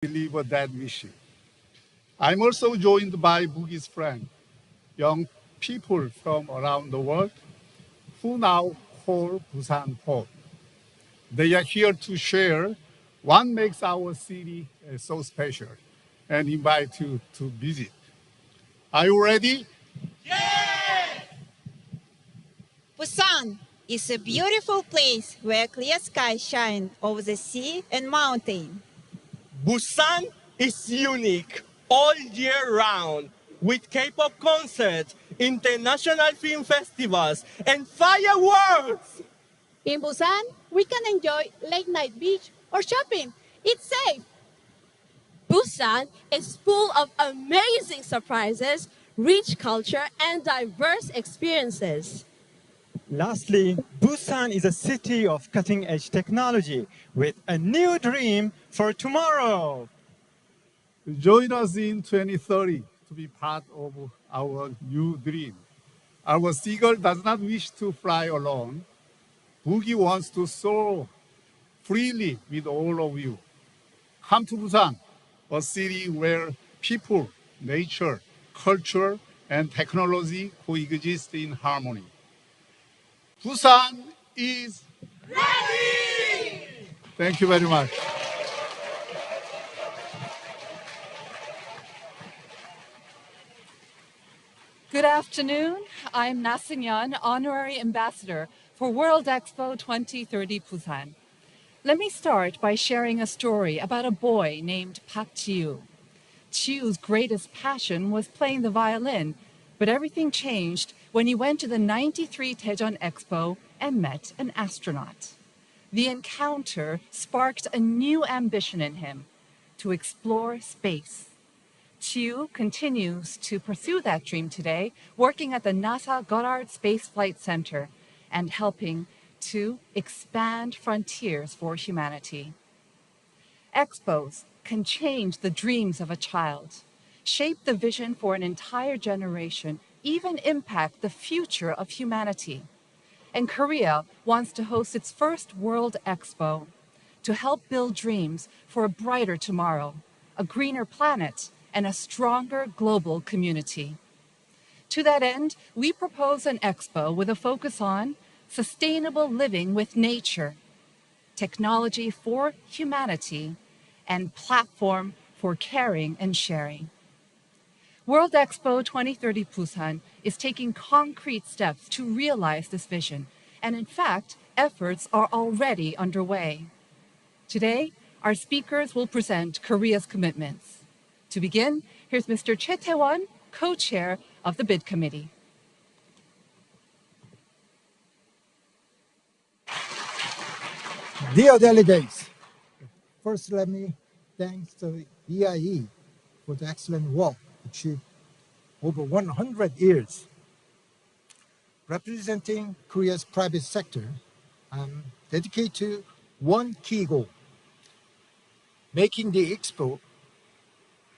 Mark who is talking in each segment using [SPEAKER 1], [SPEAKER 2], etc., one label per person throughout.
[SPEAKER 1] deliver that mission. I'm also joined by Boogie's friend, young people from around the world who now call Busan home. They are here to share what makes our city so special and invite you to visit. Are you ready?
[SPEAKER 2] Busan is a beautiful place where clear skies shine over the sea and mountain.
[SPEAKER 3] Busan is unique all year round with K-pop concerts, international film festivals, and fireworks.
[SPEAKER 4] In Busan, we can enjoy late night beach or shopping. It's safe.
[SPEAKER 5] Busan is full of amazing surprises, rich culture, and diverse experiences.
[SPEAKER 6] Lastly, Busan is a city of cutting-edge technology with a new dream for tomorrow.
[SPEAKER 1] Join us in 2030 to be part of our new dream. Our seagull does not wish to fly alone. Boogie wants to soar freely with all of you. Come to Busan, a city where people, nature, culture, and technology coexist in harmony. Busan is ready! Thank you very much.
[SPEAKER 7] Good afternoon. I'm Nasinyan, Honorary Ambassador for World Expo 2030 Busan. Let me start by sharing a story about a boy named Park Ji-woo. Ji-woo's greatest passion was playing the violin, but everything changed when he went to the 93 Daejeon Expo and met an astronaut. The encounter sparked a new ambition in him to explore space. Ji-woo continues to pursue that dream today, working at the NASA Goddard Space Flight Center and helping to expand frontiers for humanity. Expos can change the dreams of a child, shape the vision for an entire generation, even impact the future of humanity. And Korea wants to host its first World Expo to help build dreams for a brighter tomorrow, a greener planet, and a stronger global community. To that end, we propose an expo with a focus on sustainable living with nature, technology for humanity, and platform for caring and sharing. World Expo 2030 Busan is taking concrete steps to realize this vision, and in fact, efforts are already underway. Today, our speakers will present Korea's commitments. To begin, here's Mr. Choi Tae-won, co-chair of the bid committee.
[SPEAKER 8] Dear delegates, first let me thank the EIE for the excellent work achieved over 100 years. Representing Korea's private sector, I'm dedicated to one key goal, making the expo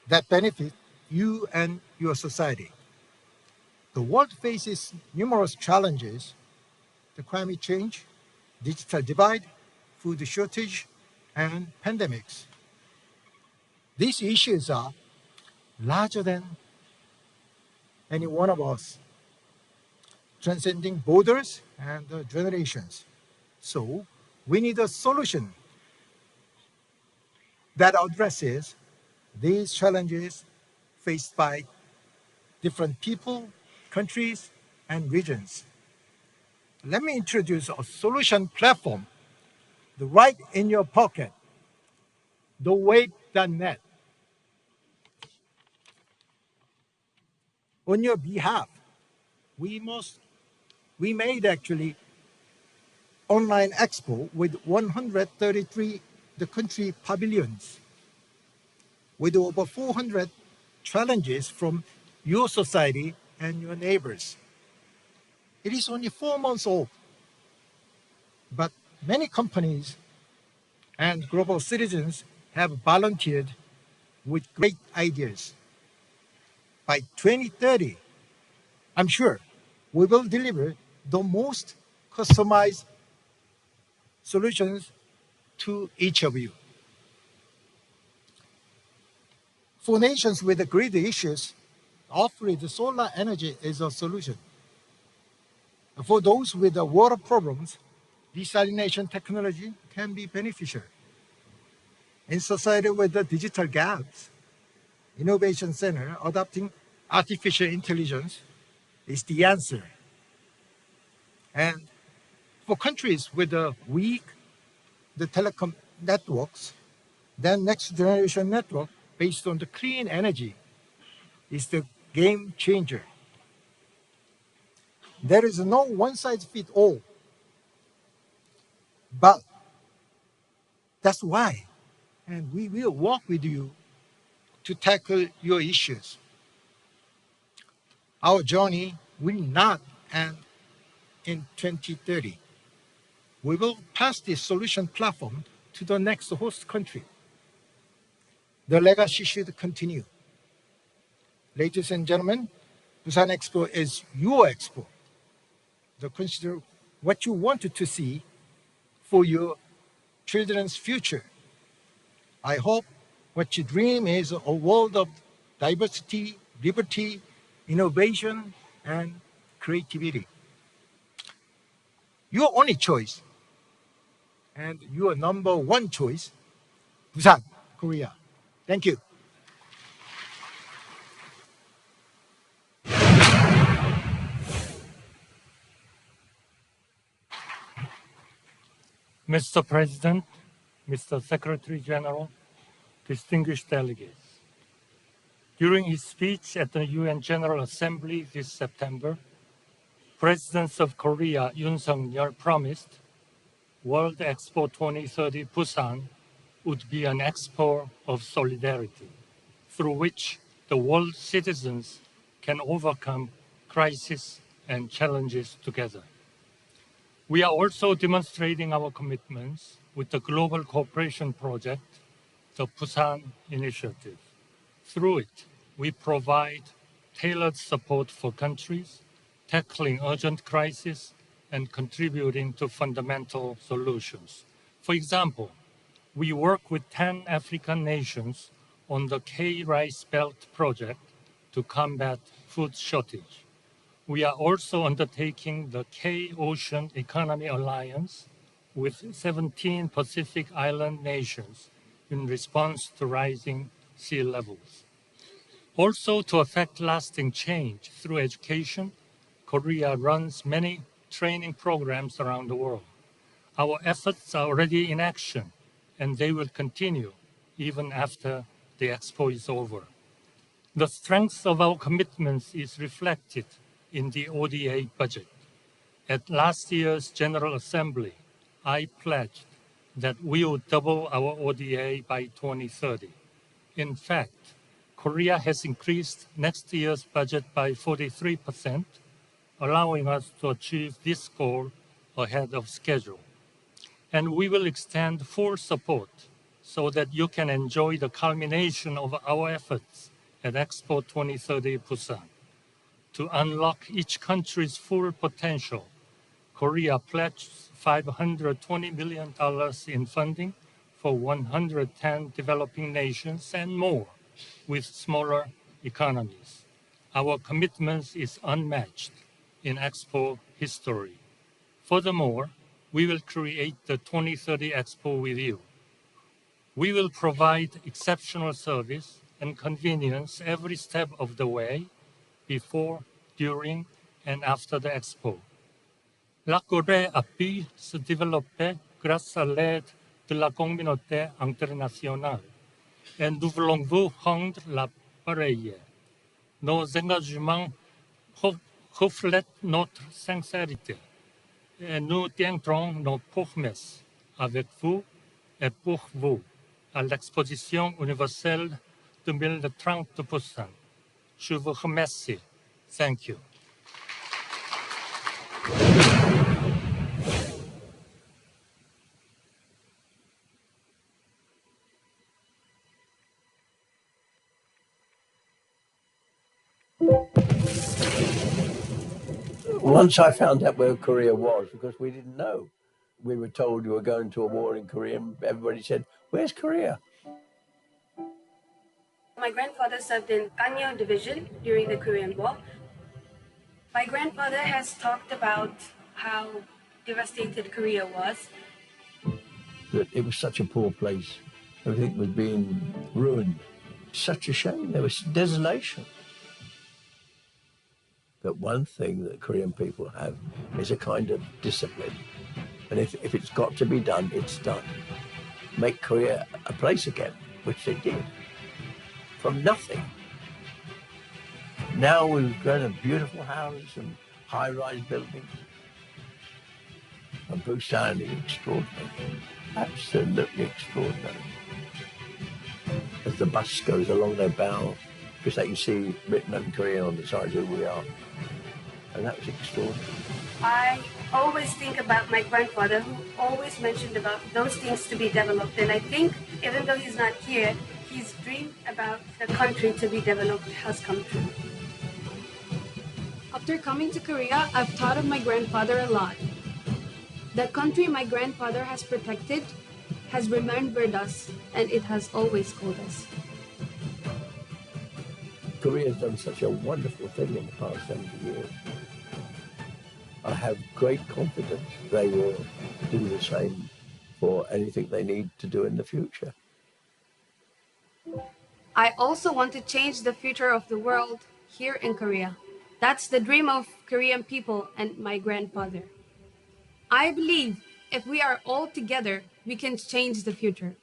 [SPEAKER 8] that benefit you and your society. The world faces numerous challenges: the climate change, digital divide, food shortage, and pandemics. These issues are larger than any one of us, transcending borders and generations. So we need a solution that addresses these challenges faced by different people, countries, and regions. Let me introduce a solution platform, the right in your pocket, thewake.net. On your behalf, we made actually online expo with 133 the country pavilions, with over 400 challenges from your society and your neighbors. It is only 4 months old, but many companies and global citizens have volunteered with great ideas. By 2030, I'm sure we will deliver the most customized solutions to each of you. For nations with grid issues, off-grid solar energy is a solution. For those with water problems, desalination technology can be beneficial. In society with the digital gaps, Innovation Center adopting artificial intelligence is the answer. And for countries with weak telecom networks, then next generation network based on the clean energy is the game changer. There is no one size fits all, but that's why. And we will work with you to tackle your issues. Our journey will not end in 2030. We will pass this solution platform to the next host country. The legacy should continue. Ladies and gentlemen, Busan Expo is your expo. So consider what you wanted to see for your children's future. I hope what you dream is a world of diversity, liberty, innovation, and creativity. Your only choice and your number one choice, Busan, Korea. Thank you.
[SPEAKER 9] Mr. President, Mr. Secretary General, distinguished delegates. During his speech at the UN General Assembly this September, President of Korea Yoon Suk-yeol promised World Expo 2030 Busan would be an expo of solidarity, through which the world's citizens can overcome crises and challenges together. We are also demonstrating our commitments with the global cooperation project, the Busan Initiative. Through it, we provide tailored support for countries tackling urgent crises and contributing to fundamental solutions. For example, we work with 10 African nations on the K-Rice Belt project to combat food shortage. We are also undertaking the K-Ocean Economy Alliance with 17 Pacific Island nations in response to rising sea levels. Also, to effect lasting change through education, Korea runs many training programs around the world. Our efforts are already in action, and they will continue even after the Expo is over. The strength of our commitments is reflected in the ODA budget. At last year's General Assembly, I pledged that we will double our ODA by 2030. In fact, Korea has increased next year's budget by 43%, allowing us to achieve this goal ahead of schedule. And we will extend full support so that you can enjoy the culmination of our efforts at Expo 2030 Busan. To unlock each country's full potential, Korea pledged $520 million in funding for 110 developing nations and more with smaller economies. Our commitment is unmatched in Expo history. Furthermore, we will create the 2030 Expo with you. We will provide exceptional service and convenience every step of the way, before, during, and after the Expo. La Corée a pu se développer grâce à l'aide de la communauté internationale et nous voulons vous rendre l'appareil. Nos engagements reflètent notre sincérité et nous tiendrons nos promesses avec vous et pour vous à l'exposition universelle 2030 de Busan. Je vous remercie. Thank you.
[SPEAKER 10] Once I found out where Korea was, because we didn't know. We were told we were going to a war in Korea, and everybody said, "Where's Korea?"
[SPEAKER 11] My grandfather served in Ganyo Division during the Korean War. My grandfather has talked about how devastated Korea was.
[SPEAKER 10] That it was such a poor place. Everything was being ruined. Such a shame. There was desolation. But one thing that Korean people have is a kind of discipline. And if it's got to be done, it's done. Make Korea a place again, which they did. From nothing. Now we've got a beautiful houses and high-rise buildings. And Busan is extraordinary. Absolutely extraordinary. As the bus goes along, they bow, because they can see written in Korean on the side who we are. And that was extraordinary.
[SPEAKER 11] I always think about my grandfather, who always mentioned about those things to be developed. And I think, even though he's not here, his dream about the country to be developed has come true. After coming to Korea, I've thought of my grandfather a lot. The country my grandfather has protected has remembered us, and it has always called us.
[SPEAKER 10] Korea has done such a wonderful thing in the past 70 years. I have great confidence they will do the same for anything they need to do in the future.
[SPEAKER 11] I also want to change the future of the world here in Korea. That's the dream of Korean people and my grandfather. I believe if we are all together, we can change the future.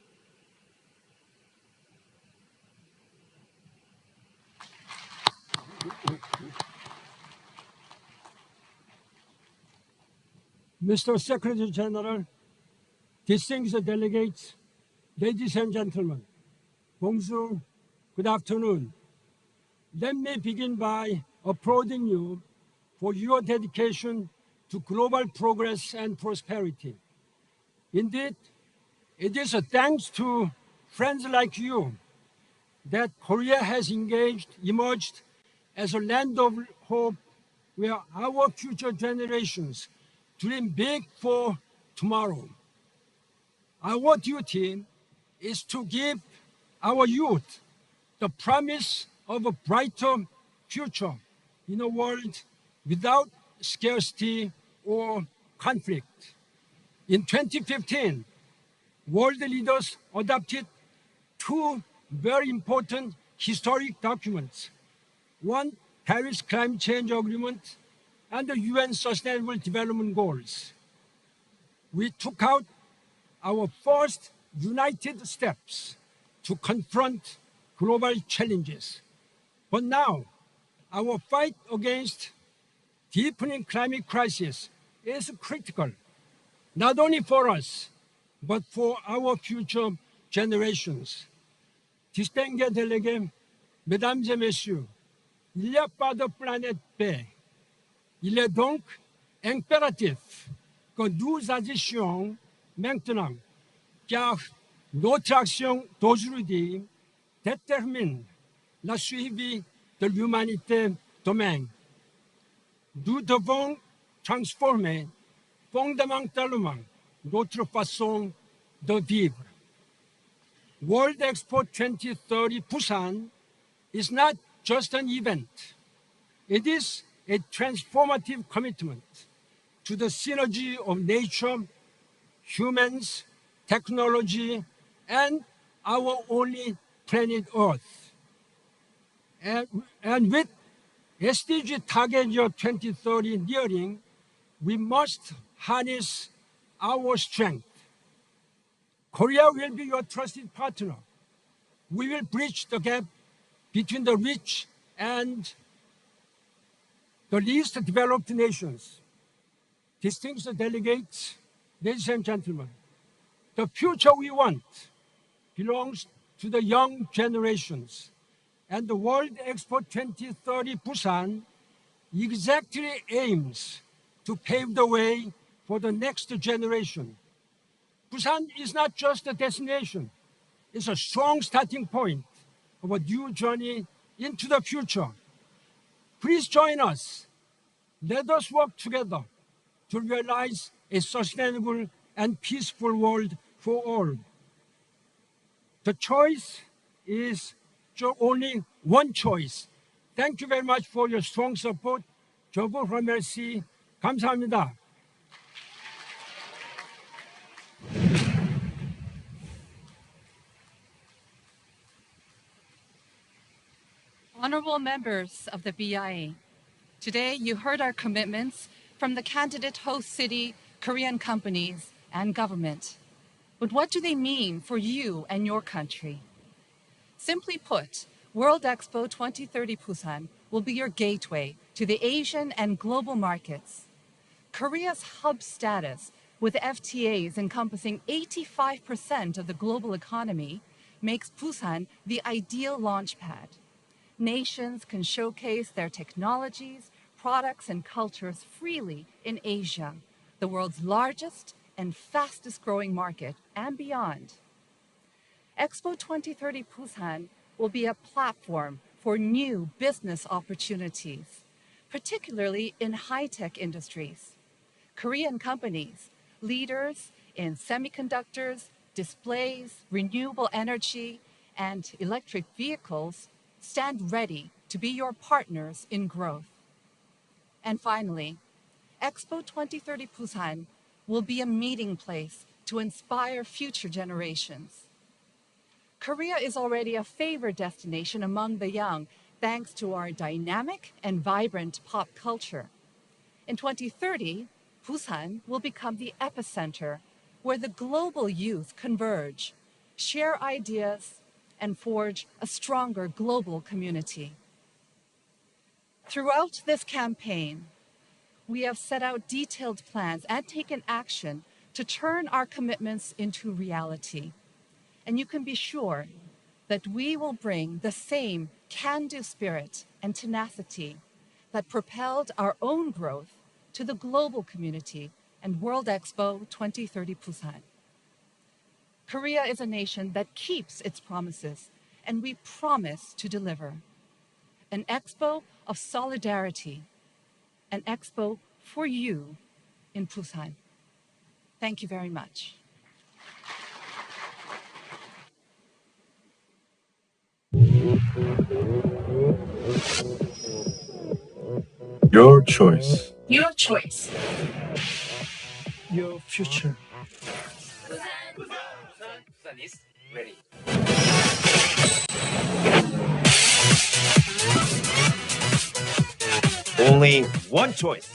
[SPEAKER 12] Mr. Secretary General, distinguished delegates, ladies and gentlemen, bonjour, good afternoon. Let me begin by applauding you for your dedication to global progress and prosperity. Indeed, it is thanks to friends like you that Korea has emerged as a land of hope where our future generations dream big for tomorrow. Our duty is to give our youth the promise of a brighter future in a world without scarcity or conflict. In 2015, world leaders adopted two very important historic documents. One, Paris Climate Change Agreement, and the UN Sustainable Development Goals. We took out our first united steps to confront global challenges. But now, our fight against deepening climate crisis is critical, not only for us, but for our future generations. Distinguished délégués, mesdames et messieurs, il n'y a pas de planète B. Il est donc impératif que nous agissions maintenant, car notre action d'aujourd'hui détermine la survie de l'humanité demain. Nous devons transformer fondamentalement notre façon de vivre. World Expo 2030 Busan is not just an event. It is a transformative commitment to the synergy of nature, humans, technology, and our only planet Earth. And with SDG target year 2030 nearing, we must harness our strength. Korea will be your trusted partner. We will bridge the gap between the rich and the least developed nations. Distinguished delegates, ladies and gentlemen, the future we want belongs to the young generations. And the World Expo 2030 Busan exactly aims to pave the way for the next generation. Busan is not just a destination. It's a strong starting point of a new journey into the future. Please join us. Let us work together to realize a sustainable and peaceful world for all. The choice is only one choice. Thank you very much for your strong support. 저부 merci. 감사합니다.
[SPEAKER 7] Honorable members of the BIA, today you heard our commitments from the candidate host city, Korean companies, and government. But what do they mean for you and your country? Simply put, World Expo 2030 Busan will be your gateway to the Asian and global markets. Korea's hub status, with FTAs encompassing 85% of the global economy, makes Busan the ideal launchpad. Nations can showcase their technologies, products, and cultures freely in Asia, the world's largest and fastest growing market, and beyond. Expo 2030 Busan will be a platform for new business opportunities, particularly in high-tech industries. Korean companies, leaders in semiconductors, displays, renewable energy, and electric vehicles, stand ready to be your partners in growth. And finally, Expo 2030 Busan will be a meeting place to inspire future generations. Korea is already a favored destination among the young thanks to our dynamic and vibrant pop culture. In 2030, Busan will become the epicenter where the global youth converge, share ideas, and forge a stronger global community. Throughout this campaign, we have set out detailed plans and taken action to turn our commitments into reality. And you can be sure that we will bring the same can-do spirit and tenacity that propelled our own growth to the global community and World Expo 2030 Busan. Korea is a nation that keeps its promises, and we promise to deliver. An expo of solidarity, an expo for you in Busan. Thank you very much.
[SPEAKER 10] Your choice.
[SPEAKER 13] Your choice.
[SPEAKER 6] Your future.
[SPEAKER 13] Busan is ready. Only one choice.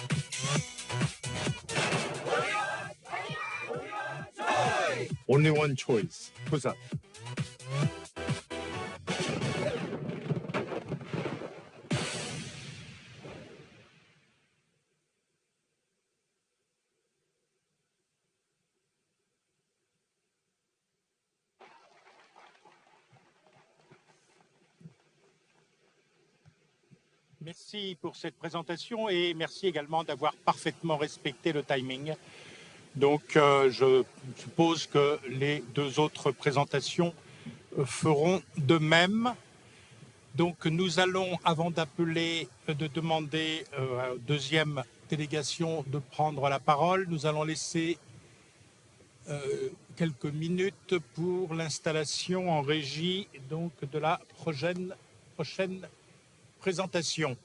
[SPEAKER 1] Only one choice. Busan.
[SPEAKER 14] Merci pour cette présentation et merci également d'avoir parfaitement respecté le timing. Donc, je suppose que les deux autres présentations feront de même. Donc, nous allons, avant de demander à la deuxième délégation de prendre la parole, nous allons laisser quelques minutes pour l'installation en régie donc, de la prochaine présentation.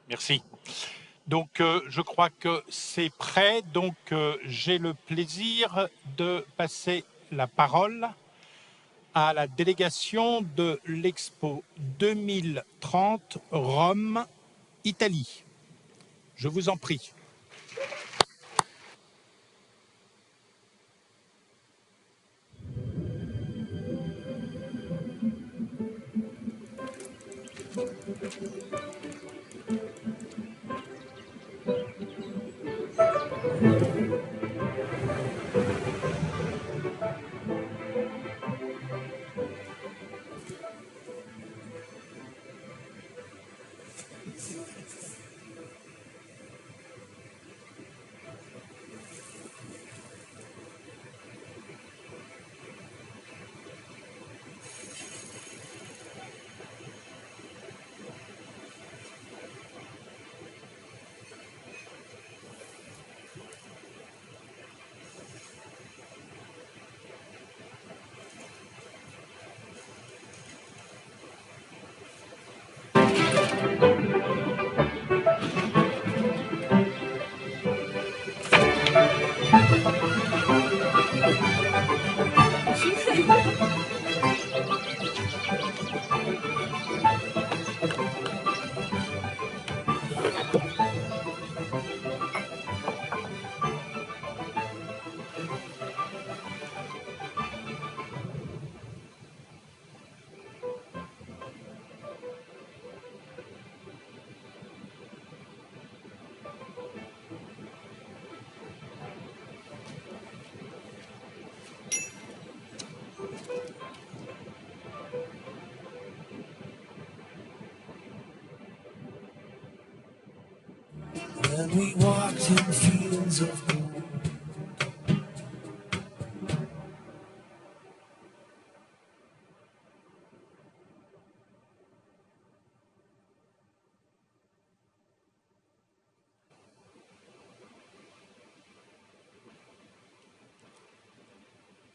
[SPEAKER 14] Merci. Donc, je crois que c'est prêt. Donc, j'ai le plaisir de passer la parole à la délégation de l'Expo 2030 Rome, Italie. Je vous en prie.
[SPEAKER 15] When we walked in fields of gold.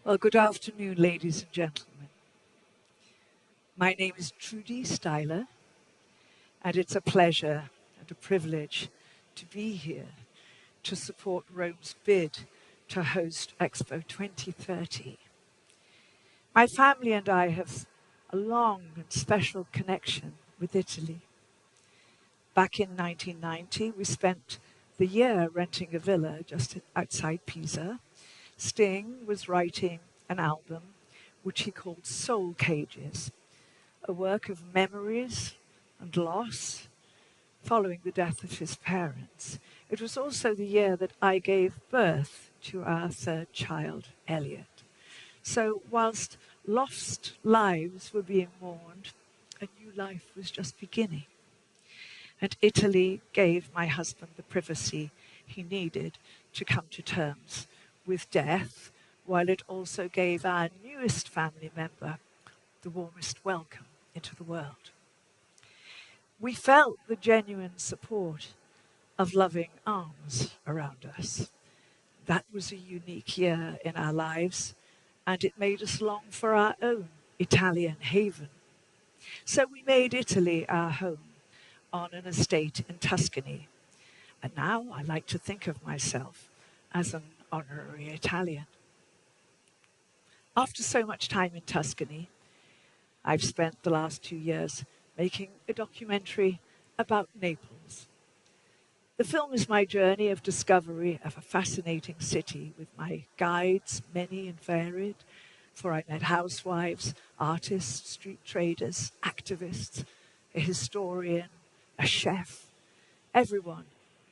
[SPEAKER 16] Well, good afternoon, ladies and gentlemen. My name is Trudy Styler, and it's a pleasure and a privilege to be here to support Rome's bid to host Expo 2030. My family and I have a long and special connection with Italy. Back in 1990, we spent the year renting a villa just outside Pisa. Sting was writing an album which he called Soul Cages, a work of memories and loss following the death of his parents. It was also the year that I gave birth to our third child, Elliot. So whilst lost lives were being mourned, a new life was just beginning. And Italy gave my husband the privacy he needed to come to terms with death, while it also gave our newest family member the warmest welcome into the world. We felt the genuine support of loving arms around us. That was a unique year in our lives, and it made us long for our own Italian haven. So we made Italy our home on an estate in Tuscany. And now I like to think of myself as an honorary Italian. After so much time in Tuscany, I've spent the last 2 years making a documentary about Naples. The film is my journey of discovery of a fascinating city with my guides, many and varied, for I met housewives, artists, street traders, activists, a historian, a chef. Everyone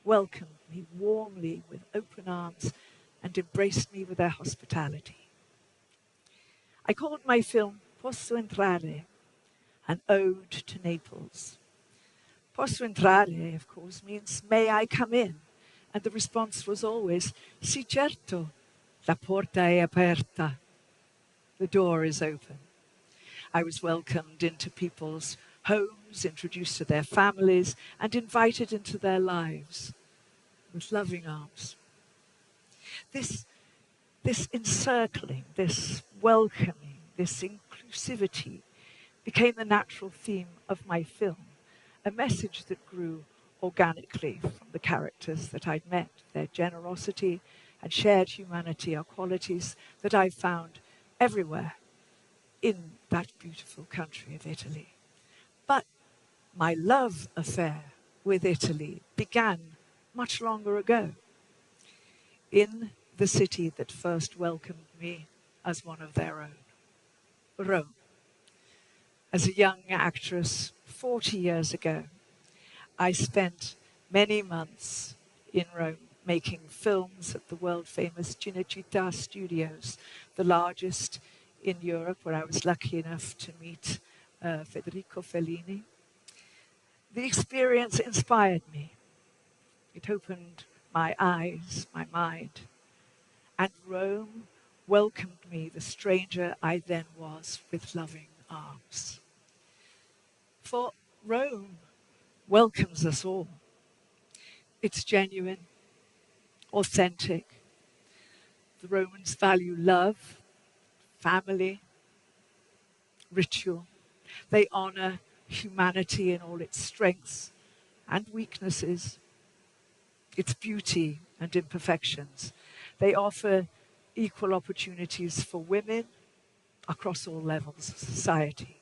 [SPEAKER 16] welcomed me warmly with open arms and embraced me with their hospitality. I called my film Posso Entrare, an ode to Naples. Posso entrare, of course, means may I come in? And the response was always, sì certo, la porta è aperta. The door is open. I was welcomed into people's homes, introduced to their families, and invited into their lives with loving arms. This encircling, this welcoming, this inclusivity became the natural theme of my film, a message that grew organically from the characters that I'd met. Their generosity and shared humanity are qualities that I've found everywhere in that beautiful country of Italy. But my love affair with Italy began much longer ago, in the city that first welcomed me as one of their own, Rome. As a young actress 40 years ago, I spent many months in Rome making films at the world-famous Cinecittà Studios, the largest in Europe, where I was lucky enough to meet Federico Fellini. The experience inspired me. It opened my eyes, my mind, and Rome welcomed me, the stranger I then was, with loving arms. For Rome welcomes us all. It's genuine, authentic. The Romans value love, family, ritual. They honor humanity in all its strengths and weaknesses, its beauty and imperfections. They offer equal opportunities for women across all levels of society.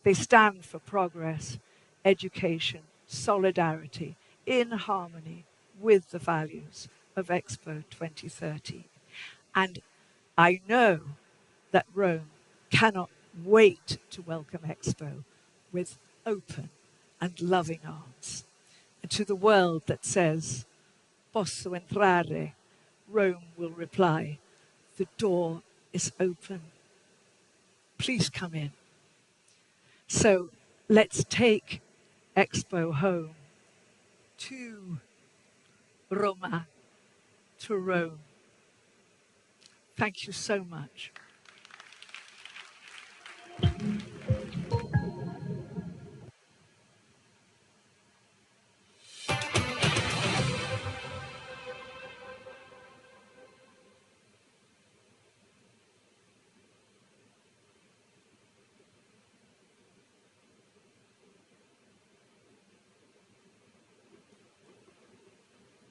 [SPEAKER 16] They stand for progress, education, solidarity, in harmony with the values of Expo 2030. And I know that Rome cannot wait to welcome Expo with open and loving arms. And to the world that says, "Posso entrare?" Rome will reply, "The door is open. Please come in." So let's take Expo home to Roma, to Rome. Thank you so much.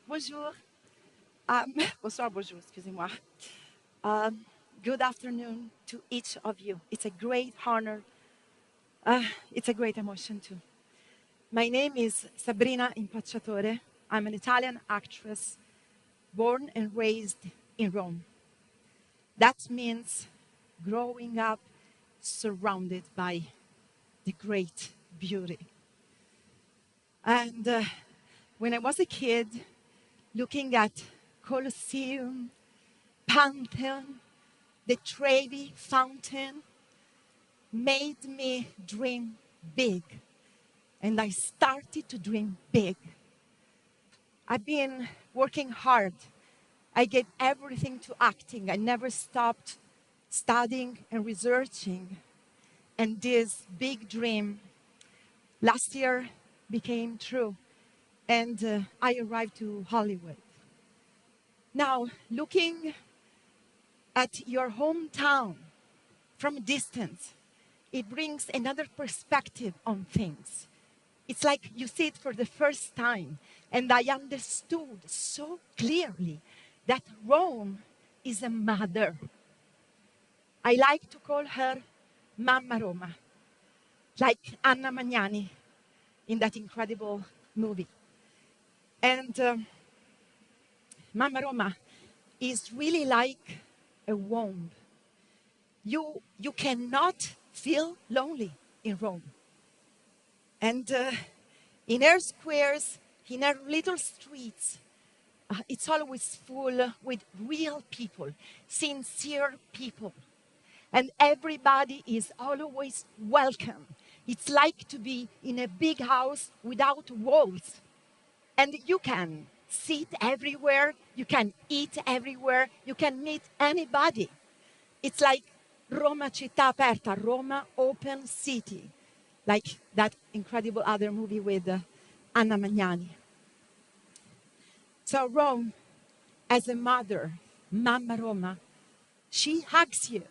[SPEAKER 17] Bonjour. Bonsoir, bonjour, excusez-moi. Good afternoon to each of you. It's a great honor. It's a great emotion too. My name is Sabrina Impacciatore. I'm an Italian actress born and raised in Rome. That means growing up surrounded by the great beauty. And when I was a kid, looking at Colosseum, Pantheon, the Trevi Fountain, made me dream big. And I started to dream big. I've been working hard. I gave everything to acting. I never stopped studying and researching. And this big dream last year became true. And I arrived to Hollywood. Now, looking at your hometown from a distance, it brings another perspective on things. It's like you see it for the first time. And I understood so clearly that Rome is a mother. I like to call her Mamma Roma, like Anna Magnani in that incredible movie. And Mamma Roma is really like a womb. You cannot feel lonely in Rome. And in her squares, in her little streets, it's always full with real people, sincere people. And everybody is always welcome. It's like to be in a big house without walls. And you can sit everywhere, you can eat everywhere, you can meet anybody. It's like Roma città aperta, Roma open city, like that incredible other movie with Anna Magnani. So Rome, as a mother, Mamma Roma, she hugs you.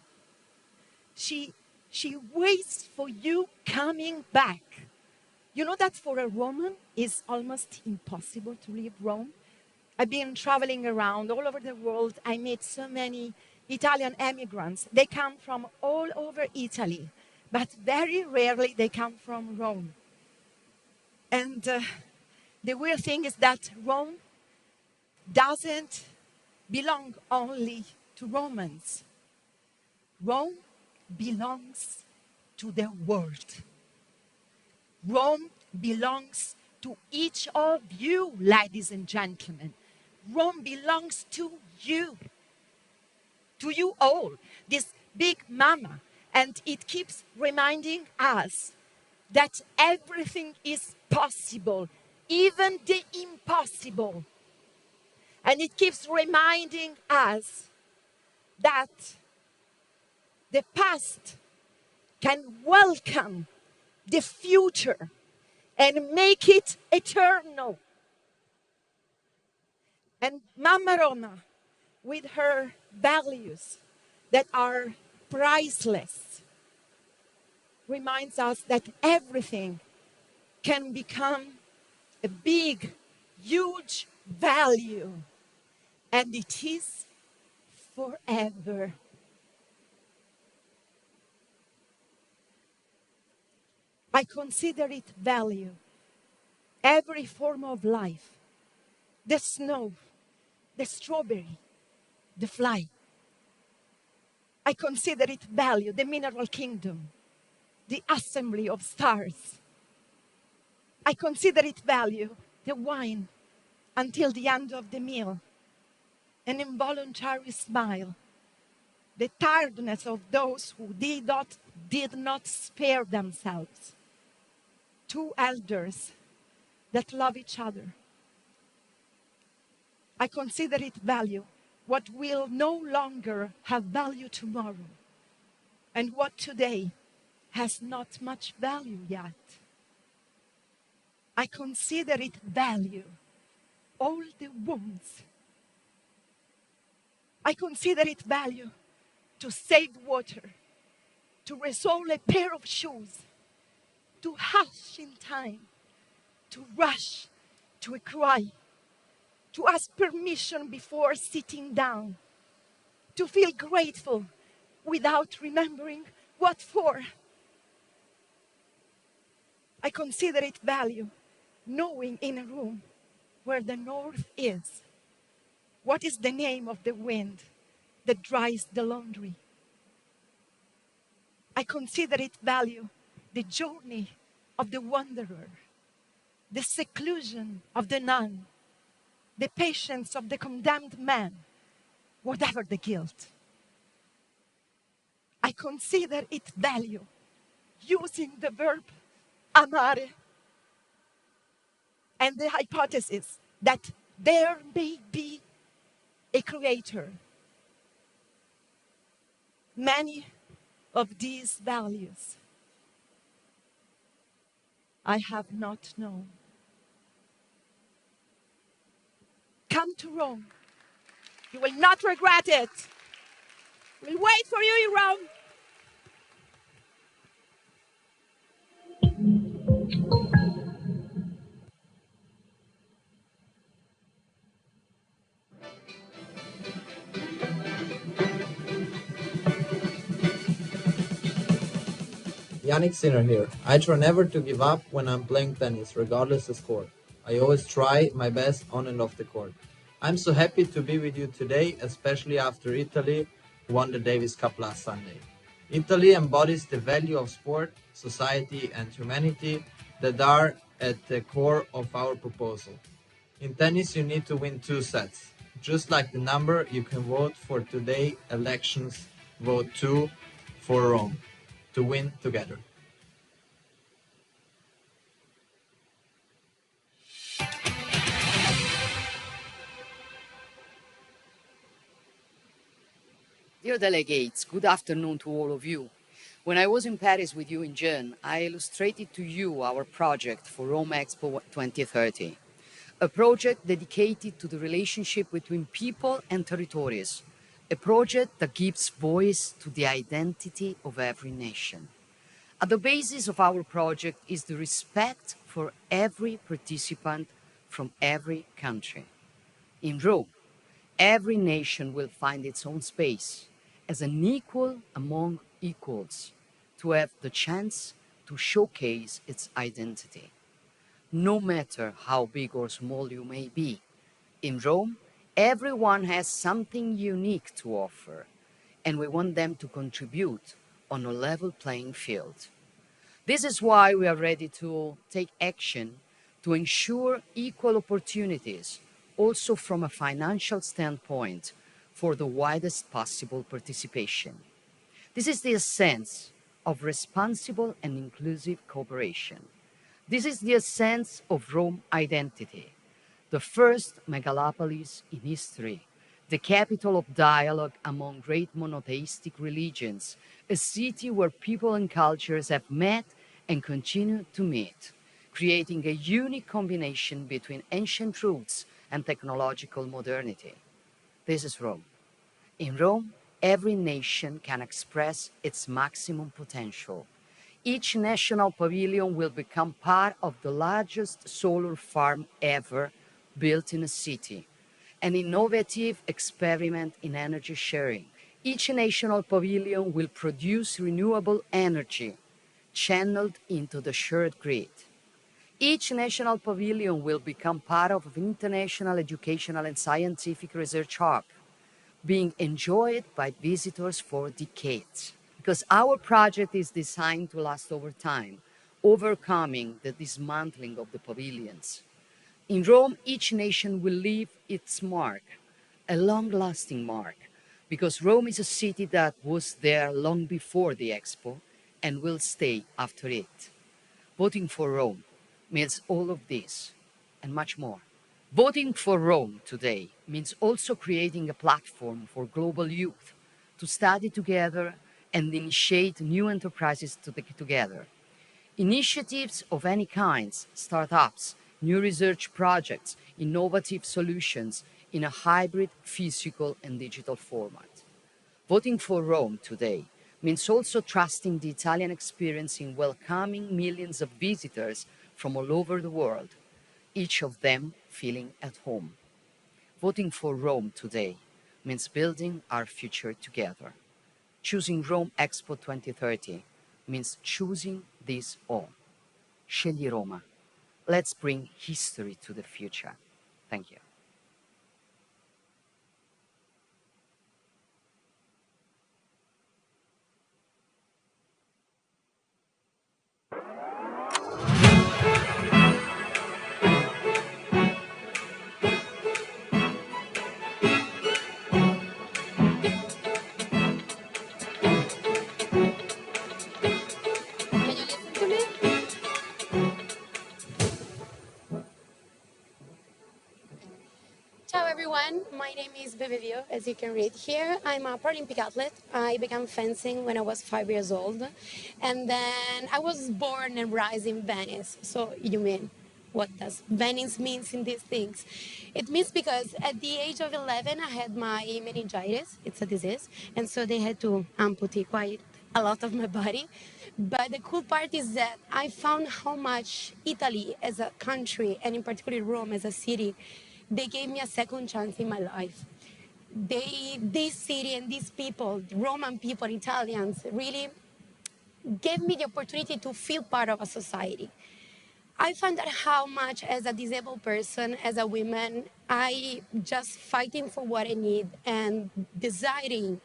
[SPEAKER 17] She waits for you coming back. You know that for a woman, it's almost impossible to leave Rome. I've been traveling around all over the world. I meet so many Italian immigrants. They come from all over Italy, but very rarely they come from Rome. And the weird thing is that Rome doesn't belong only to Romans. Rome belongs to the world. Rome belongs to each of you, ladies and gentlemen. Rome belongs to you all, this big mama. And it keeps reminding us that everything is possible, even the impossible. And it keeps reminding us that the past can welcome the future and make it eternal. And Mama Roma, with her values that are priceless, reminds us that everything can become a big, huge value, and it is forever. I consider it value, every form of life, the snow, the strawberry, the fly. I consider it value, the mineral kingdom, the assembly of stars. I consider it value, the wine until the end of the meal, an involuntary smile, the tiredness of those who did not spare themselves, two elders that love each other. I consider it value, what will no longer have value tomorrow, and what today has not much value yet. I consider it value, all the wounds. I consider it value to save water, to resole a pair of shoes, to hush in time, to rush to a cry, to ask permission before sitting down, to feel grateful without remembering what for. I consider it value, knowing in a room where the north is, what is the name of the wind that dries the laundry. I consider it value, the journey of the wanderer, the seclusion of the nun, the patience of the condemned man, whatever the guilt. I consider it value, using the verb amare and the hypothesis that there may be a creator. Many of these values I have not known. Come to Rome. You will not regret it. We'll wait for you in Rome.
[SPEAKER 18] Yannick Sinner here. I try never to give up when I'm playing tennis, regardless the score. I always try my best on and off the court. I'm so happy to be with you today, especially after Italy won the Davis Cup last Sunday. Italy embodies the value of sport, society and humanity that are at the core of our proposal. In tennis, you need to win 2 sets. Just like the number you can vote for today elections, vote 2 for Rome. To win together.
[SPEAKER 19] Dear delegates, good afternoon to all of you. When I was in Paris with you in June, I illustrated to you our project for Rome Expo 2030, a project dedicated to the relationship between people and territories, a project that gives voice to the identity of every nation. At the basis of our project is the respect for every participant from every country. In Rome, every nation will find its own space as an equal among equals to have the chance to showcase its identity. No matter how big or small you may be, in Rome, everyone has something unique to offer, and we want them to contribute on a level playing field. This is why we are ready to take action to ensure equal opportunities, also from a financial standpoint, for the widest possible participation. This is the essence of responsible and inclusive cooperation. This is the essence of Rome identity, the first megalopolis in history, the capital of dialogue among great monotheistic religions, a city where people and cultures have met and continue to meet, creating a unique combination between ancient roots and technological modernity. This is Rome. In Rome, every nation can express its maximum potential. Each national pavilion will become part of the largest solar farm ever built in a city, an innovative experiment in energy sharing. Each national pavilion will produce renewable energy channeled into the shared grid. Each national pavilion will become part of an international educational and scientific research hub, being enjoyed by visitors for decades. Because our project is designed to last over time, overcoming the dismantling of the pavilions. In Rome, each nation will leave its mark, a long-lasting mark, because Rome is a city that was there long before the Expo and will stay after it. Voting for Rome means all of this and much more. Voting for Rome today means also creating a platform for global youth to study together and initiate new enterprises together. Initiatives of any kinds, startups, new research projects, innovative solutions in a hybrid physical and digital format. Voting for Rome today means also trusting the Italian experience in welcoming millions of visitors from all over the world, each of them feeling at home. Voting for Rome today means building our future together. Choosing Rome Expo 2030 means choosing this all. Scegli Roma. Let's bring history to the future. Thank you.
[SPEAKER 20] Ciao everyone, my name is Bebevio, as you can read here. I'm a Paralympic athlete. I began fencing when I was 5 years old. And then I was born and raised in Venice. So you mean, what does Venice means in these things? It means because at the age of 11, I had my meningitis. It's a disease. And so they had to amputate quite a lot of my body. But the cool part is that I found how much Italy as a country, and in particular Rome as a city, they gave me a second chance in my life. This city and these people, Roman people, Italians, really gave me the opportunity to feel part of a society. I found out how much as a disabled person, as a woman, I just fighting for what I need and deciding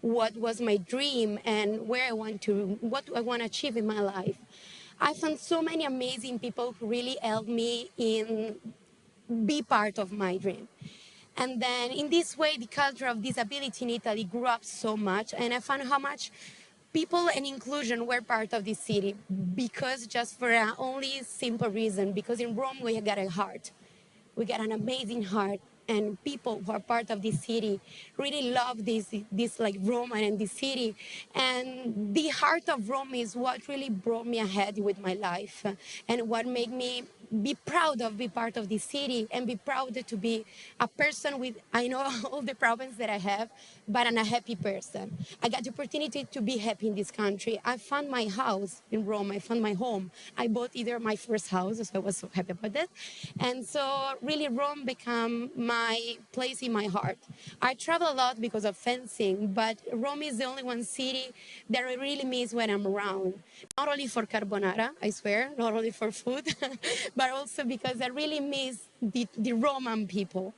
[SPEAKER 20] what was my dream and what I want to achieve in my life. I found so many amazing people who really helped me in be part of my dream. And then in this way, the culture of disability in Italy grew up so much, and I found how much people and inclusion were part of this city because just for an only simple reason, because in Rome we got a heart. We got an amazing heart, and people who are part of this city really love this like Rome and this city. And the heart of Rome is what really brought me ahead with my life and what made me be proud of be part of this city and be proud to be a person with, I know all the problems that I have, but I'm a happy person. I got the opportunity to be happy in this country. I found my house in Rome. I found my home. I bought either my first house, so I was so happy about that. And so really Rome became my place in my heart. I travel a lot because of fencing, but Rome is the only one city that I really miss when I'm around. Not only for carbonara, I swear, not only for food, but also because I really miss the Roman people.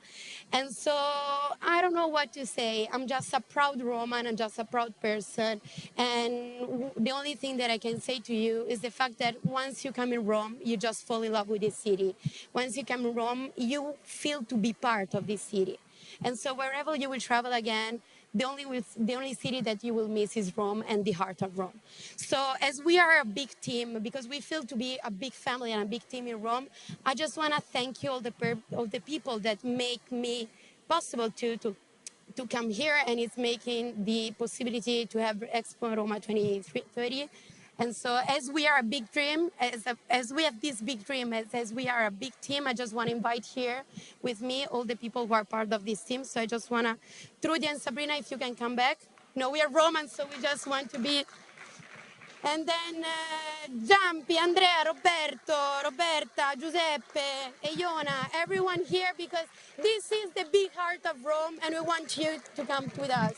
[SPEAKER 20] And so I don't know what to say. I'm just a proud Roman. I'm just a proud person. And the only thing that I can say to you is the fact that once you come in Rome, you just fall in love with the city. Once you come in Rome, you feel to be part of this city. And so wherever you will travel again, the only city that you will miss is Rome and the heart of Rome. So as we are a big team, because we feel to be a big family and a big team in Rome, I just want to thank you all the people that make me possible to come here, and it's making the possibility to have Expo Roma 2030. And so as we are a big dream, as we have this big dream, as we are a big team, I just want to invite here with me all the people who are part of this team. So I just want to, Trudy and Sabrina, if you can come back. No, we are Romans, so we just want to be. And then Giampi, Andrea, Roberta, Giuseppe, Iona, everyone here, because this is the big heart of Rome and we want you to come with us.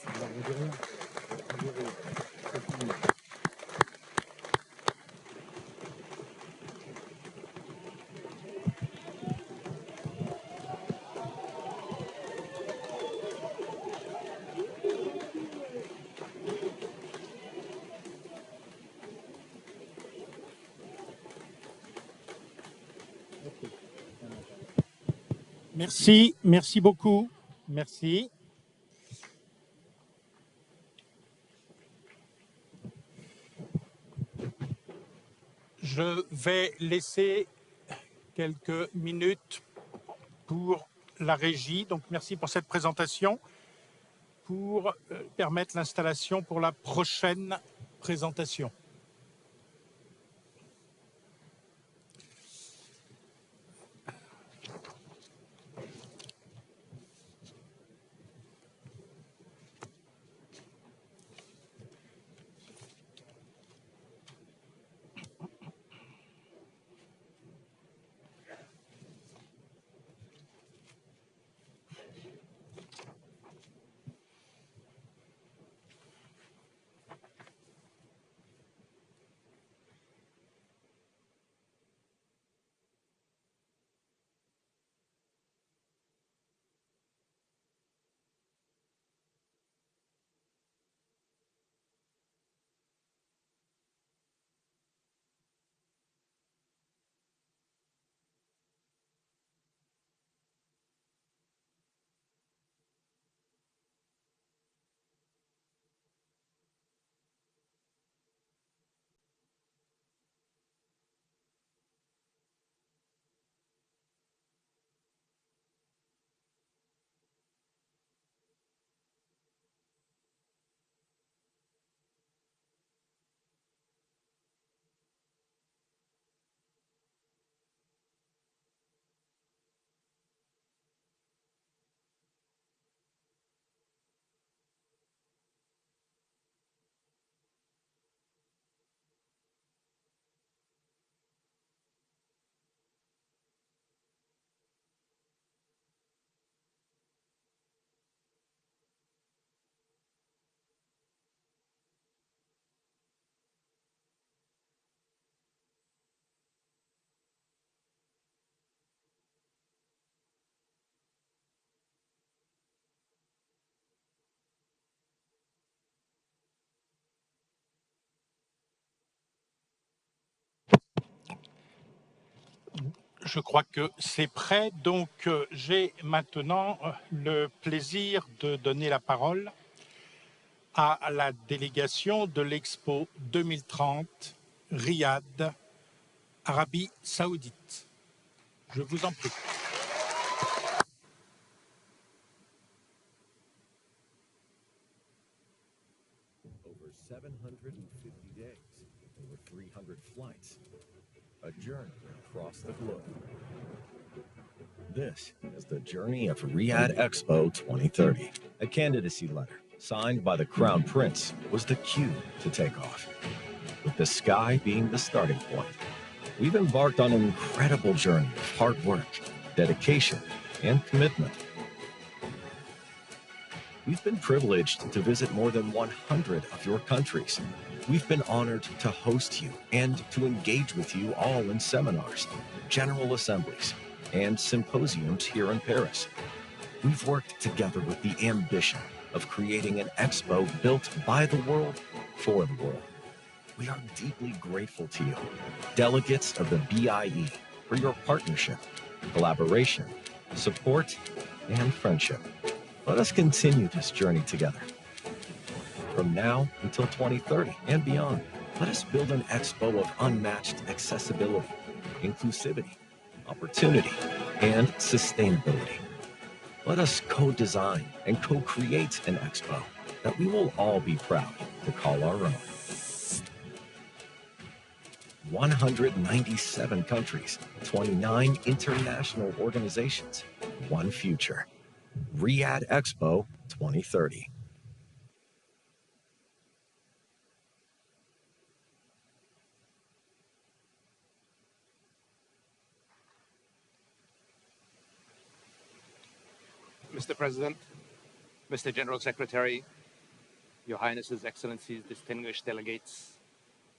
[SPEAKER 14] Merci, merci beaucoup. Merci. Je vais laisser quelques minutes pour la régie. Donc, merci pour cette présentation, pour permettre l'installation pour la prochaine présentation. Je crois que c'est prêt, donc j'ai maintenant le plaisir de donner la parole à la délégation de l'Expo 2030 Riyad, Arabie Saoudite. Je vous en prie.
[SPEAKER 21] Over 750 days, over 300 flights. A journey across the globe. This is the journey of Riyadh Expo 2030. A candidacy letter signed by the Crown Prince was the cue to take off, with the sky being the starting point. We've embarked on an incredible journey of hard work, dedication, and commitment. We've been privileged to visit more than 100 of your countries. We've been honored to host you and to engage with you all in seminars, general assemblies, and symposiums here in Paris. We've worked together with the ambition of creating an expo built by the world for the world. We are deeply grateful to you, delegates of the BIE, for your partnership, collaboration, support, and friendship. Let us continue this journey together. From now until 2030 and beyond, let us build an expo of unmatched accessibility, inclusivity, opportunity, and sustainability. Let us co-design and co-create an expo that we will all be proud to call our own. 197 countries, 29 international organizations, one future. Riyadh Expo 2030.
[SPEAKER 22] Mr. President, Mr. General Secretary, Your Highnesses, Excellencies, distinguished delegates,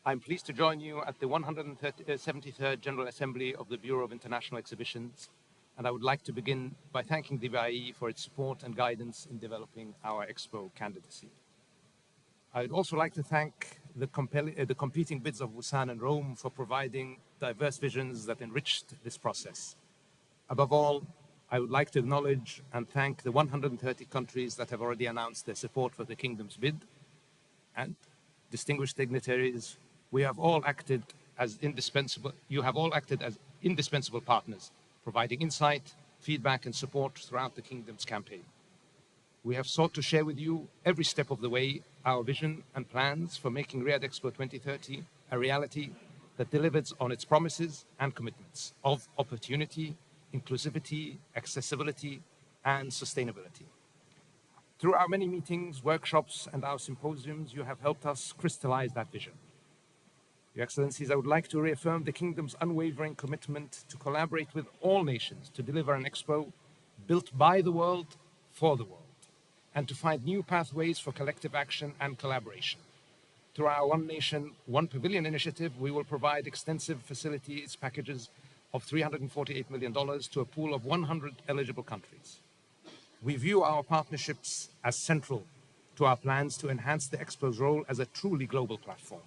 [SPEAKER 22] I'm pleased to join you at the 173rd General Assembly of the Bureau of International Exhibitions, and I would like to begin by thanking the BIE for its support and guidance in developing our Expo candidacy. I would also like to thank the competing bids of Bوسان and Rome for providing diverse visions that enriched this process. Above all, I would like to acknowledge and thank the 130 countries that have already announced their support for the Kingdom's bid, and distinguished dignitaries, you have all acted as indispensable partners, providing insight, feedback, and support throughout the Kingdom's campaign. We have sought to share with you every step of the way our vision and plans for making Riyadh Expo 2030 a reality that delivers on its promises and commitments of opportunity, inclusivity, accessibility, and sustainability. Through our many meetings, workshops, and our symposiums, you have helped us crystallize that vision. Your Excellencies, I would like to reaffirm the Kingdom's unwavering commitment to collaborate with all nations to deliver an expo built by the world, for the world, and to find new pathways for collective action and collaboration. Through our One Nation, One Pavilion initiative, we will provide extensive facilities packages of $348 million to a pool of 100 eligible countries. We view our partnerships as central to our plans to enhance the Expo's role as a truly global platform,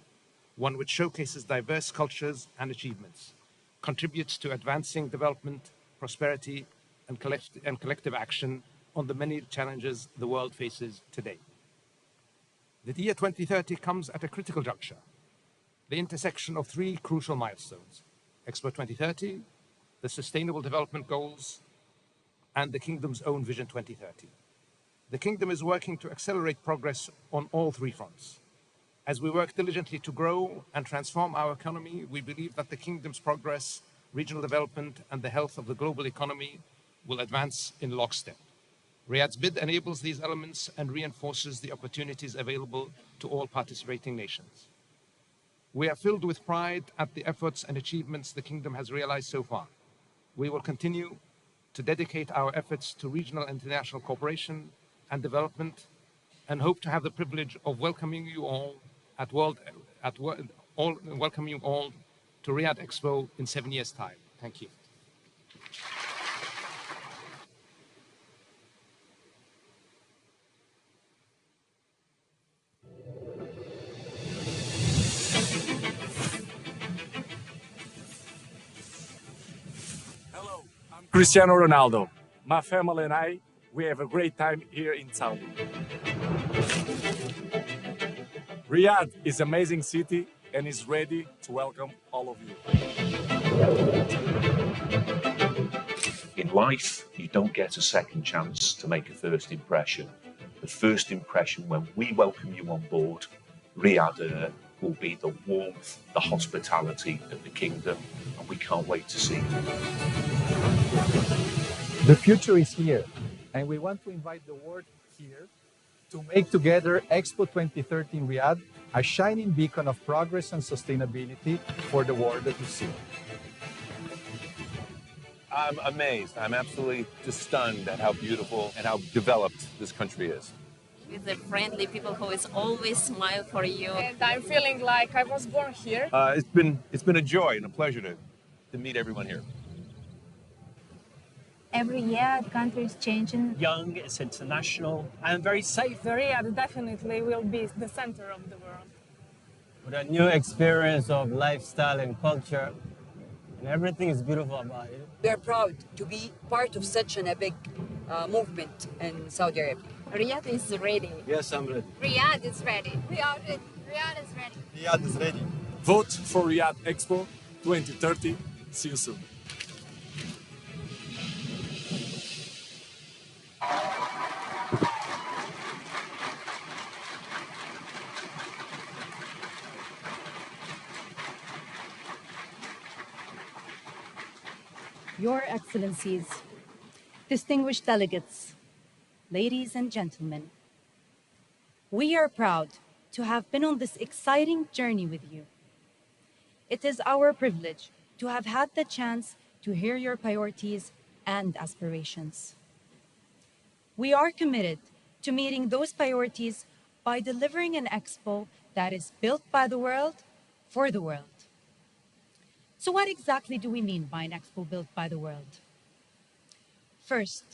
[SPEAKER 22] one which showcases diverse cultures and achievements, contributes to advancing development, prosperity, and collective action on the many challenges the world faces today. The year 2030 comes at a critical juncture, the intersection of three crucial milestones: Expo 2030, the Sustainable Development Goals, and the Kingdom's own Vision 2030. The Kingdom is working to accelerate progress on all three fronts. As we work diligently to grow and transform our economy, we believe that the Kingdom's progress, regional development, and the health of the global economy will advance in lockstep. Riyadh's bid enables these elements and reinforces the opportunities available to all participating nations. We are filled with pride at the efforts and achievements the Kingdom has realized so far. We will continue to dedicate our efforts to regional and international cooperation and development, and hope to have the privilege of welcoming you all to Riyadh Expo in 7 years' time. Thank you.
[SPEAKER 23] Cristiano Ronaldo. My family and I, we have a great time here in Saudi. Riyadh is an amazing city and is ready to welcome all of you.
[SPEAKER 24] In life, you don't get a second chance to make a first impression. The first impression when we welcome you on board Riyadh will be the warmth, the hospitality of the kingdom, and we can't wait to see you.
[SPEAKER 2] The future is here, and we want to invite the world here to make together Expo 2030 in Riyadh a shining beacon of progress and sustainability for the world to see.
[SPEAKER 3] I'm amazed. I'm absolutely just stunned at how beautiful and how developed this country is.
[SPEAKER 4] With the friendly people who is always smile for you.
[SPEAKER 5] And I'm feeling like I was born here.
[SPEAKER 3] It's been a joy and a pleasure to meet everyone here.
[SPEAKER 25] Every year, the country is changing.
[SPEAKER 26] Young, it's international, and very safe.
[SPEAKER 5] The Riyadh definitely will be the center of the world.
[SPEAKER 27] With a new experience of lifestyle and culture, and everything is beautiful about it.
[SPEAKER 28] We are proud to be part of such an epic movement in Saudi Arabia.
[SPEAKER 25] Riyadh is ready.
[SPEAKER 27] Yes, I'm ready.
[SPEAKER 25] Riyadh is ready. We are ready. Riyadh is ready.
[SPEAKER 27] Riyadh is ready.
[SPEAKER 23] Vote for Riyadh Expo 2030. See you soon.
[SPEAKER 7] Your Excellencies, distinguished delegates, ladies and gentlemen, we are proud to have been on this exciting journey with you. It is our privilege to have had the chance to hear your priorities and aspirations. We are committed to meeting those priorities by delivering an expo that is built by the world for the world. So what exactly do we mean by an expo built by the world? First,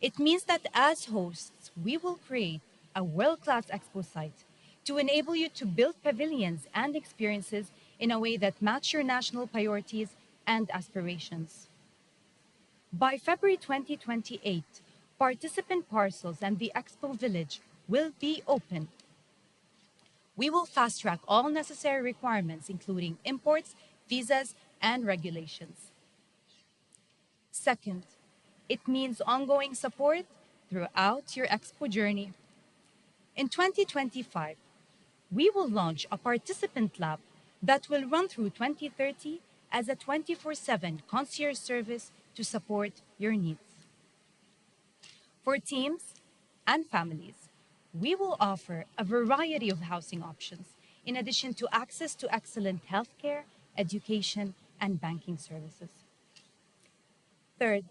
[SPEAKER 7] it means that as hosts, we will create a world-class expo site to enable you to build pavilions and experiences in a way that match your national priorities and aspirations. By February 2028, participant parcels and the expo village will be open. We will fast-track all necessary requirements, including imports, visas, and regulations. Second, it means ongoing support throughout your expo journey. In 2025, we will launch a participant lab that will run through 2030 as a 24/7 concierge service to support your needs. For teams and families, we will offer a variety of housing options, in addition to access to excellent healthcare, education, and banking services. Third,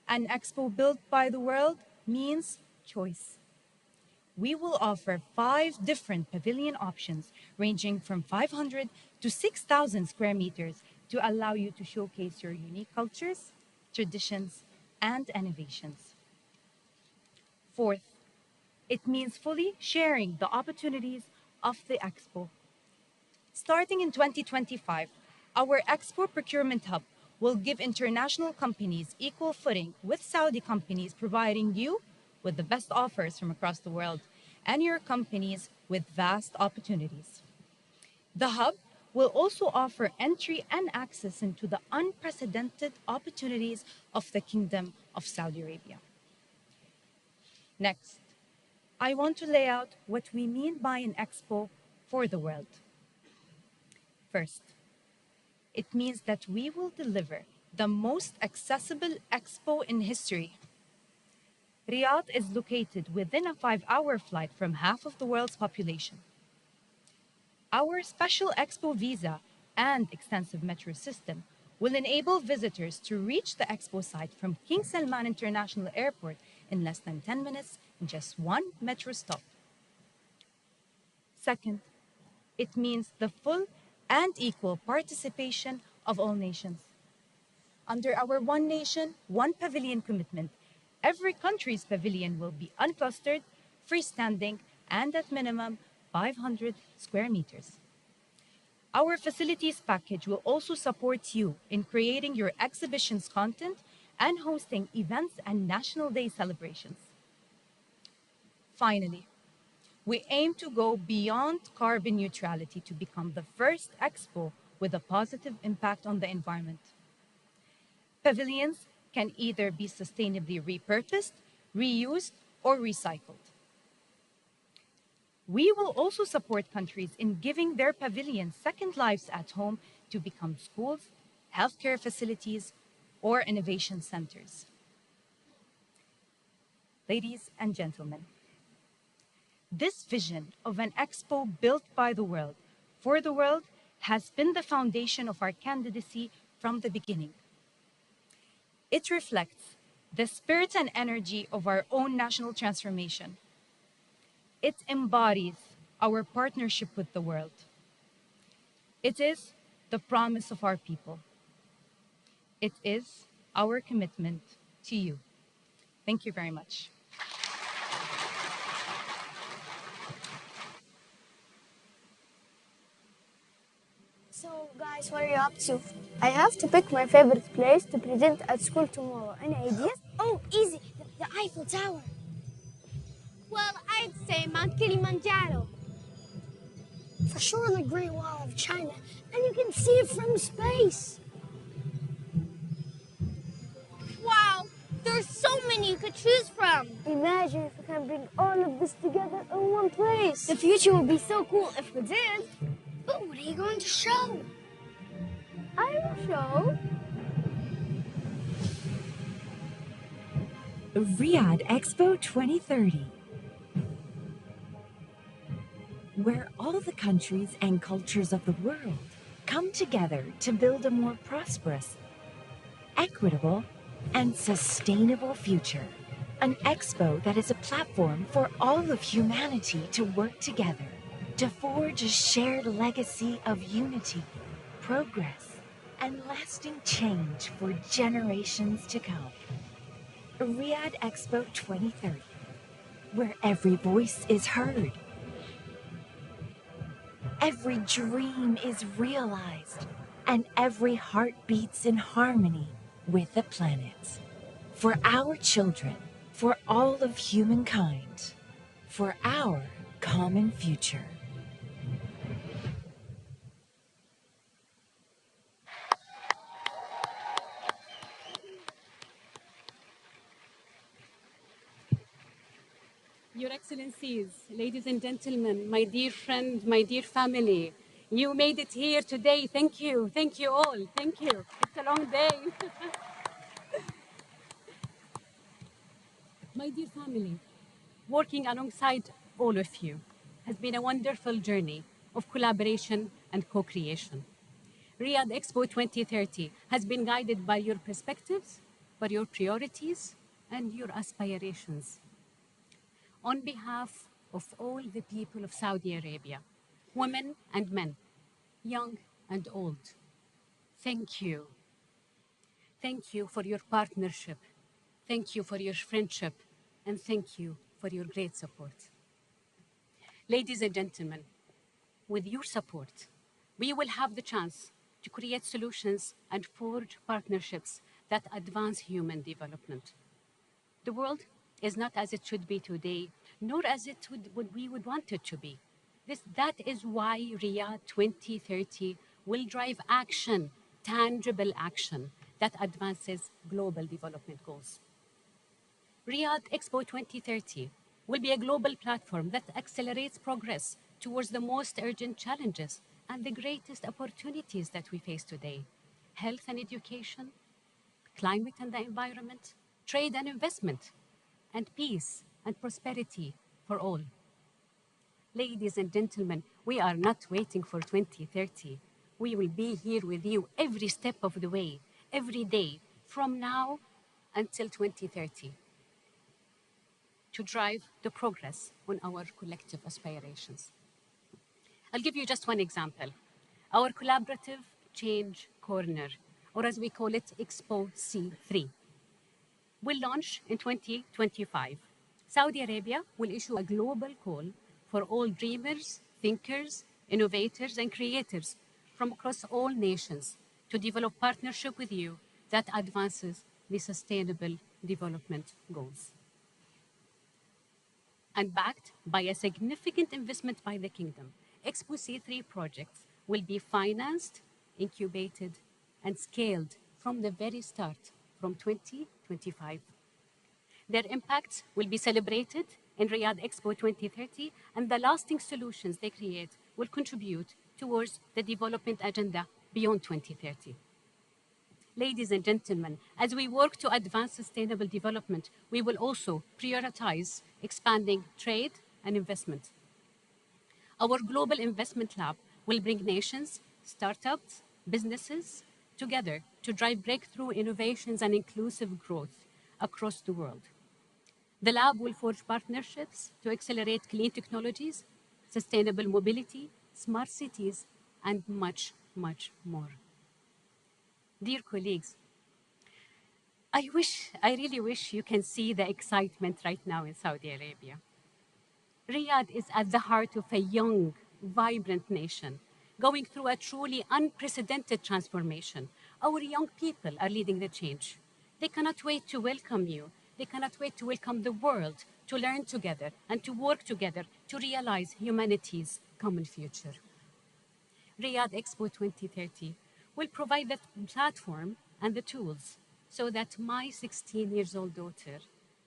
[SPEAKER 7] an expo built by the world means choice. We will offer 5 different pavilion options ranging from 500 to 6,000 square meters to allow you to showcase your unique cultures, traditions, and innovations. Fourth, it means fully sharing the opportunities of the expo. Starting in 2025, our Expo Procurement Hub will give international companies equal footing with Saudi companies, providing you with the best offers from across the world and your companies with vast opportunities. The hub will also offer entry and access into the unprecedented opportunities of the Kingdom of Saudi Arabia. Next, I want to lay out what we mean by an expo for the world. First, it means that we will deliver the most accessible expo in history. Riyadh is located within a 5-hour flight from half of the world's population. Our special expo visa and extensive metro system will enable visitors to reach the expo site from King Salman International Airport in less than 10 minutes in just 1 metro stop. Second, it means the full and equal participation of all nations. Under our One Nation, One Pavilion commitment, every country's pavilion will be unclustered, freestanding, and at minimum 500 square meters. Our facilities package will also support you in creating your exhibition's content and hosting events and National Day celebrations. Finally, we aim to go beyond carbon neutrality to become the first expo with a positive impact on the environment. Pavilions can either be sustainably repurposed, reused, or recycled.
[SPEAKER 1] We will also support countries in giving their pavilions second lives at home to become schools, healthcare facilities, or innovation centers. Ladies and gentlemen, this vision of an expo built by the world, for the world, has been the foundation of our candidacy from the beginning. It reflects the spirit and energy of our own national transformation. It embodies our partnership with the world. It is the promise of our people. It is our commitment to you. Thank you very much.
[SPEAKER 6] So, guys, what are you up to? I have to pick my favorite place to present at school tomorrow. Any ideas?
[SPEAKER 20] Oh, easy. The Eiffel Tower. Well, I'd say Mount Kilimanjaro.
[SPEAKER 6] For sure, the Great Wall of China, and you can see it from space.
[SPEAKER 20] Wow, there's so many you could choose from.
[SPEAKER 6] Imagine if we can bring all of this together in one place.
[SPEAKER 20] The future would be so cool if we did.
[SPEAKER 6] But what are you going to show? I will show
[SPEAKER 8] Riyadh Expo 2030, where all the countries and cultures of the world come together to build a more prosperous, equitable, and sustainable future. An expo that is a platform for all of humanity to work together to forge a shared legacy of unity, progress, and lasting change for generations to come. Riyadh Expo 2030, where every voice is heard, every dream is realized, and every heart beats in harmony with the planet. For our children, for all of humankind, for our common future.
[SPEAKER 9] Your Excellencies, ladies and gentlemen, my dear friend, my dear family, you made it here today. Thank you. Thank you all. Thank you. It's a long day. My dear family, working alongside all of you has been a wonderful journey of collaboration and co-creation. Riyadh Expo 2030 has been guided by your perspectives, by your priorities, and your aspirations. On behalf of all the people of Saudi Arabia, women and men, young and old, thank you. Thank you for your partnership. Thank you for your friendship. And thank you for your great support. Ladies and gentlemen, with your support, we will have the chance to create solutions and forge partnerships that advance human development. The world is not as it should be today, nor as we would want it to be. That is why Riyadh 2030 will drive action, tangible action, that advances global development goals. Riyadh Expo 2030 will be a global platform that accelerates progress towards the most urgent challenges and the greatest opportunities that we face today: health and education, climate and the environment, trade and investment, and peace and prosperity for all. Ladies and gentlemen, we are not waiting for 2030. We will be here with you every step of the way, every day, from now until 2030, to drive the progress on our collective aspirations. I'll give you just one example. Our collaborative change corner, or as we call it, Expo C3, will launch in 2025. Saudi Arabia will issue a global call for all dreamers, thinkers, innovators, and creators from across all nations to develop partnership with you that advances the sustainable development goals. And backed by a significant investment by the Kingdom, Expo C3 projects will be financed, incubated, and scaled from the very start, from 2025. Their impacts will be celebrated in Riyadh Expo 2030, and the lasting solutions they create will contribute towards the development agenda beyond 2030. Ladies and gentlemen, as we work to advance sustainable development, we will also prioritize expanding trade and investment. Our Global Investment Lab will bring nations, startups, businesses together to drive breakthrough innovations and inclusive growth across the world. The lab will forge partnerships to accelerate clean technologies, sustainable mobility, smart cities, and much, much more. Dear colleagues, I really wish you can see the excitement right now in Saudi Arabia. Riyadh is at the heart of a young, vibrant nation, going through a truly unprecedented transformation. Our young people are leading the change. They cannot wait to welcome you. They cannot wait to welcome the world, to learn together and to work together to realize humanity's common future. Riyadh Expo 2030 will provide the platform and the tools so that my 16-year-old daughter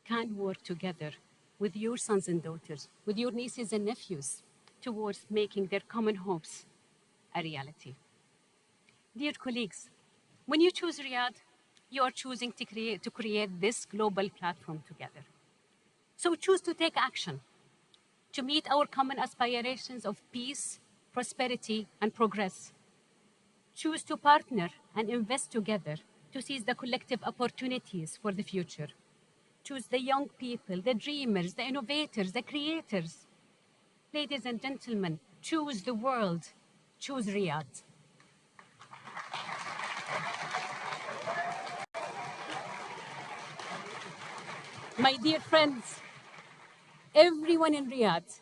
[SPEAKER 9] can work together with your sons and daughters, with your nieces and nephews, towards making their common hopes a reality. Dear colleagues, when you choose Riyadh, you are choosing to create this global platform together. So choose to take action to meet our common aspirations of peace, prosperity, and progress. Choose to partner and invest together to seize the collective opportunities for the future. Choose the young people, the dreamers, the innovators, the creators. Ladies and gentlemen, choose the world. Choose Riyadh. My dear friends, everyone in Riyadh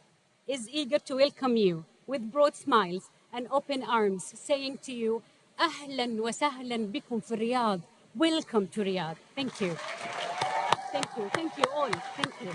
[SPEAKER 9] is eager to welcome you with broad smiles and open arms, saying to you, أهلا وسهلا بكم في الرياض. Welcome to Riyadh. Thank you. Thank you. Thank you all. Thank you.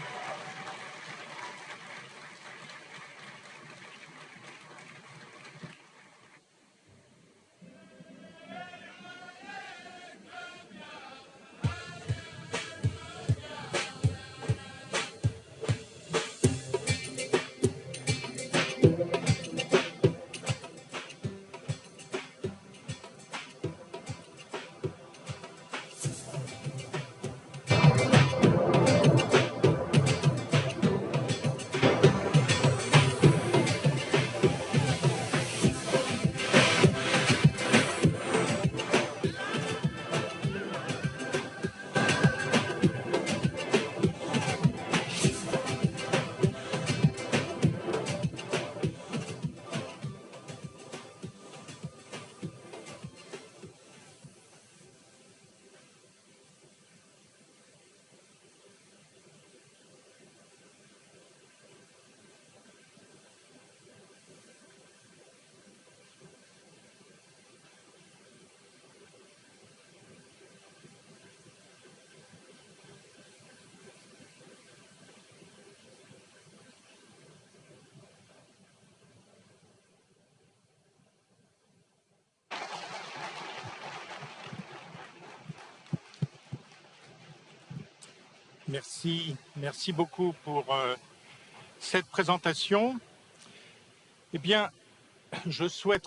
[SPEAKER 14] Merci beaucoup pour cette présentation. Eh bien, je souhaite